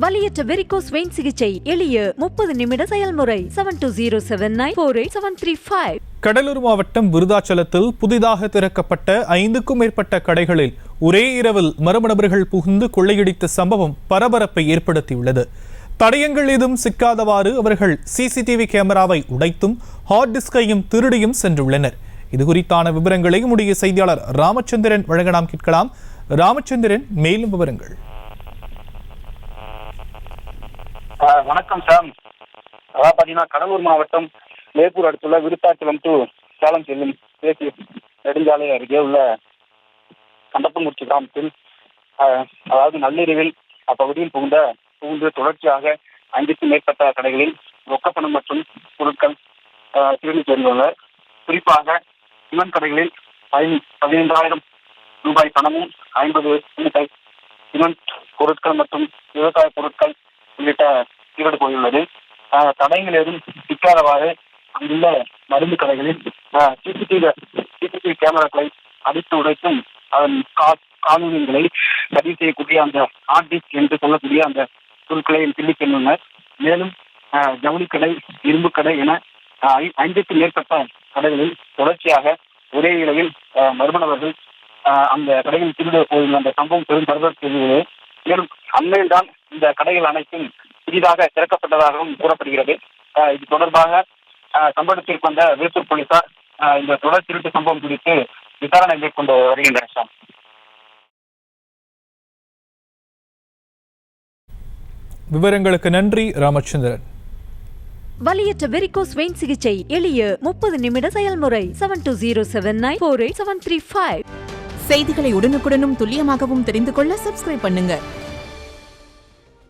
வலியற்ற varicose vein சிகிச்சை எளிய 30 நிமிட செயல்முறை 7209487335. கடலூர் மாவட்டம் விருதாச்சலத்தில் புதிதாக திறக்கப்பட்ட 5க்கும் மேற்பட்ட கடைகளில் ஒரே இரவில் மர்ம நபர்கள் புகுந்து கொள்ளையடித்த சம்பவம் பரபரப்பை ஏற்படுத்தியுள்ளது. தடயங்கள் ஏதும் சிக்காதவாறு அவர்கள் சிசிடிவி கேமராவை உடைத்தும் ஹார்ட் டிஸ்கையும் திருடியும் சென்றுள்ளனர். இதுகுறித்தான விவரங்களை நம்முடைய செய்தியாளர் ராமச்சந்திரன் வழங்க நாம் கேட்கலாம். ராமச்சந்திரன், மேலும் விவரங்கள். வணக்கம் சார். அதாவது பாத்தீங்கன்னா கடலூர் மாவட்டம் வேப்பூர் அடுத்துள்ள விருத்தாச்சலம் டு சேலம் செல்லும் தேசிய நெடுஞ்சாலை அருகே உள்ள கண்டப்பங்குறிச்சி கிராமத்தில் அதாவது நள்ளிரவில் அப்பகுதியில் புகுந்து தொடர்ச்சியாக 5க்கும் மேற்பட்ட கடைகளில் ரொக்கப்பணம் மற்றும் பொருட்கள் திருடி சென்றுள்ளனர். குறிப்பாக சிமெண்ட் கடைகளில் 15,000 ரூபாய் பணமும் 50 மூட்டை சிமெண்ட் பொருட்கள் மற்றும் விவசாய பொருட்கள் உள்ளிட்ட திருடு போயுள்ளது. தடயங்கள் ஏதும் சிக்காதவாறு அங்குள்ள மருந்து கடைகளில் சிசிடிவி கேமராக்களை அடித்து உடைத்தும் அதன் காணொலிகளை பதிவு செய்யக்கூடிய அந்த ஹார்ட் டிஸ்க் என்று சொல்லக்கூடிய அந்த பொருட்களை திருடி சென்றுள்ளனர். மேலும் ஜவுளி கடை, இரும்பு கடை என 5க்கும் மேற்பட்ட கடைகளில் தொடர்ச்சியாக ஒரே இரவில் மர்ம நபர்கள் அந்த கடைகளில் திருட போயுள்ள அந்த சம்பவம் பெரும் பரபரப்பு செய்துள்ளது. மேலும் அண்மையில் தான் இந்த கடைகள் அனைத்தும் புதிதாக திறக்கப்பட்டதாகவும் கூறப்படுகிறது. இது தொடர்பாக சம்பவத்திற்கு வந்த வேப்பூர் போலீசார் இந்த தொடர் திருட்டு சம்பவம் குறித்து விசாரணை மேற்கொண்டு வருகின்றனர். விவரங்களுக்கு நன்றி ராமச்சந்திரன். வலியற்ற வெரிகோஸ் வெயின் சிகிச்சை எளிய 30 நிமிட செயல்முறை 7209487335. செய்திகளை உடனுக்குடனும் துல்லியமாகவும் தெரிந்து கொள்ள சப்ஸ்கிரைப் பண்ணுங்க.